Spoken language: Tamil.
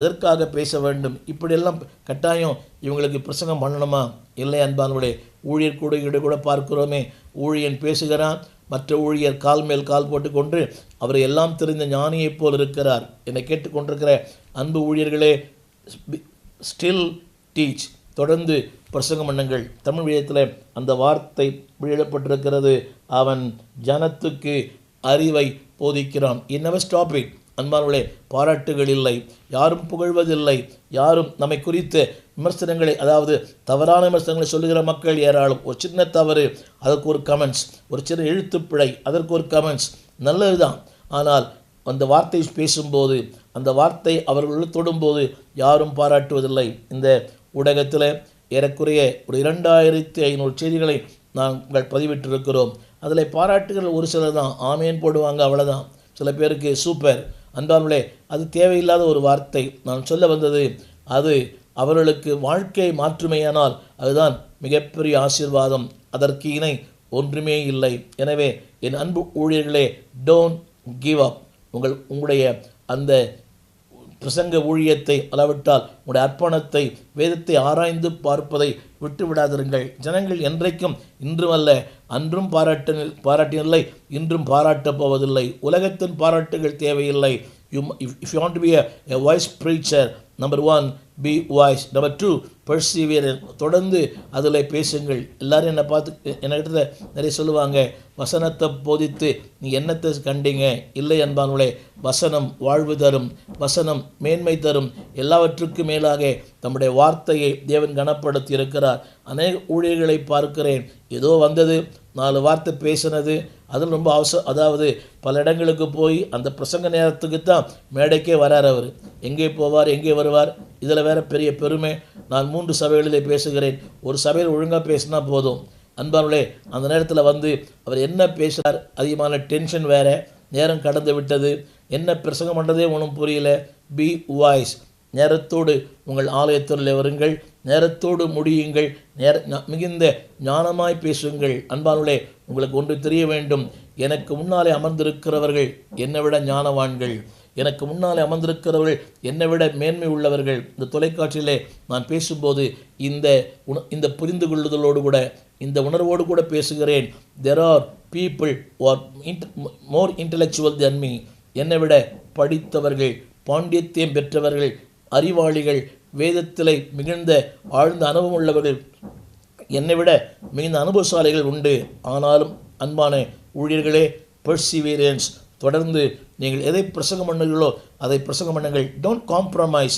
எதற்காக பேச வேண்டும்? இப்படியெல்லாம் கட்டாயம் இவங்களுக்கு பிரசங்கம் பண்ணணுமா? இல்லை அன்பானவர்களே, ஊழியர் கூட பார்க்கிறோமே, ஊழியன் பேசுகிறான், மற்ற ஊழியர் கால் மேல் கால் போட்டுக்கொண்டு அவர் எல்லாம் தெரிந்த ஞானியைப் போல் இருக்கிறார். என்னை கேட்டுக்கொண்டிருக்கிற அன்பு ஊழியர்களே, ஸ்டில் டீச், தொடர்ந்து பிரசங்கம் பண்ணுங்கள். தமிழ் விடயத்தில் அந்த வார்த்தை வெளியிடப்பட்டிருக்கிறது, அவன் ஜனத்துக்கு அறிவை போதிக்கிறான். இன்னவர் ஸ்டாப் இட். அன்பானவர்களே, பாராட்டுகள் இல்லை, யாரும் புகழ்வதில்லை, யாரும் நம்மை குறித்த விமர்சனங்களை, அதாவது தவறான விமர்சனங்களை சொல்லுகிற மக்கள் ஏராளம். ஒரு சின்ன தவறு, அதற்கு ஒரு கமெண்ட்ஸ், ஒரு சின்ன எழுத்துப்பிழை, அதற்கு ஒரு கமெண்ட்ஸ், நல்லது தான். ஆனால் அந்த வார்த்தை பேசும்போது, அந்த வார்த்தை அவர்கள் தொடும்போது யாரும் பாராட்டுவதில்லை. இந்த ஊடகத்தில் ஏறக்குறைய ஒரு 2500 செய்திகளை நாங்கள் பதிவிட்டிருக்கிறோம். அதில் பாராட்டுகள் ஒரு சிலர் தான், ஆமேன் போடுவாங்க, அவ்வளோதான். சில பேருக்கு சூப்பர். அன்பானவர்களே, அது தேவையில்லாத ஒரு வார்த்தை. நான் சொல்ல வந்தது, அது அவர்களுக்கு வாழ்க்கை மாற்றுமையானால் அதுதான் மிகப்பெரிய ஆசீர்வாதம். அதற்கு இணை ஒன்றுமே இல்லை. எனவே என் அன்பு ஊழியர்களே, டோன்ட் கிவ் அப். உங்களுடைய அந்த பிரசங்க ஊழியத்தை, அளவிட்டால் உங்களுடைய அர்ப்பணத்தை, வேதத்தை ஆராய்ந்து பார்ப்பதை விட்டு விடாதிருங்கள். ஜனங்கள் என்றைக்கும், இன்றும் அல்ல அன்றும் பாராட்டினில்லை, இன்றும் பாராட்டப் போவதில்லை. உலகத்தின் பாராட்டுகள் தேவையில்லை. If you want to be a wise preacher, number 1, be wise. Number 2, persevere. தொடர்ந்து அதில் பேசுங்கள். எல்லாரும் என்னை பார்த்து என்கிட்ட நிறைய சொல்லுவாங்க, வசனத்தை போதித்து நீ என்னத்தை கண்டீங்க? இல்லை அன்பானவர்களே, வசனம் வாழ்வு தரும், வசனம் மேன்மை தரும். எல்லாவற்றுக்கும் மேலாக தம்முடைய வார்த்தையை தேவன் கனப்படுத்தி இருக்கிறார். அநேக ஊழியர்களை பார்க்கிறேன், ஏதோ வந்தது 4 வார்த்தை பேசினது, அதில் ரொம்ப அதாவது பல இடங்களுக்கு போய் அந்த பிரசங்க நேரத்துக்கு தான் மேடைக்கே வரார். அவர் எங்கே போவார், எங்கே வருவார். இதில் வேறு பெரிய பெருமை, நான் 3 சபைகளிலே பேசுகிறேன், ஒரு சபையில் ஒழுங்காக பேசினா போதும். அன்பானவர்களே, அந்த நேரத்தில் வந்து அவர் என்ன பேசுகிறார், அதிகமான டென்ஷன் வேறு, நேரம் கடந்து விட்டது, என்ன பிரசங்கம் பண்ணுறதே ஒன்றும் புரியல. Be wise. நேரத்தோடு உங்கள் ஆலயத்தில் வருங்கள், நேரத்தோடு முடியுங்கள், மிகுந்த ஞானமாய் பேசுங்கள். அன்பானவர்களே, உங்களுக்கு ஒன்று தெரிய வேண்டும், எனக்கு முன்னாலே அமர்ந்திருக்கிறவர்கள் என்னை விட ஞானவான்கள், எனக்கு முன்னாலே அமர்ந்திருக்கிறவர்கள் என்னை விட மேன்மை உள்ளவர்கள். இந்த தொலைக்காட்சியிலே நான் பேசும்போது இந்த புரிந்து கொள்ளுதலோடு கூட, இந்த உணர்வோடு கூட பேசுகிறேன். There are people who are more intellectual than me. என்னை விட படித்தவர்கள், பாண்டித்யம் பெற்றவர்கள், அறிவாளிகள், வேதத்தில் மிகுந்த ஆழ்ந்த அனுபவம் உள்ளவர்கள், என்னை விட மிகுந்த அனுபவசாலிகள் உண்டு. ஆனாலும் அன்பான ஊழியர்களே, பெர்சிவியரன்ஸ், தொடர்ந்து நீங்கள் எதை பிரசங்கம் பண்ணுங்களோ அதை பிரசங்கம் பண்ணுங்கள். Don't compromise.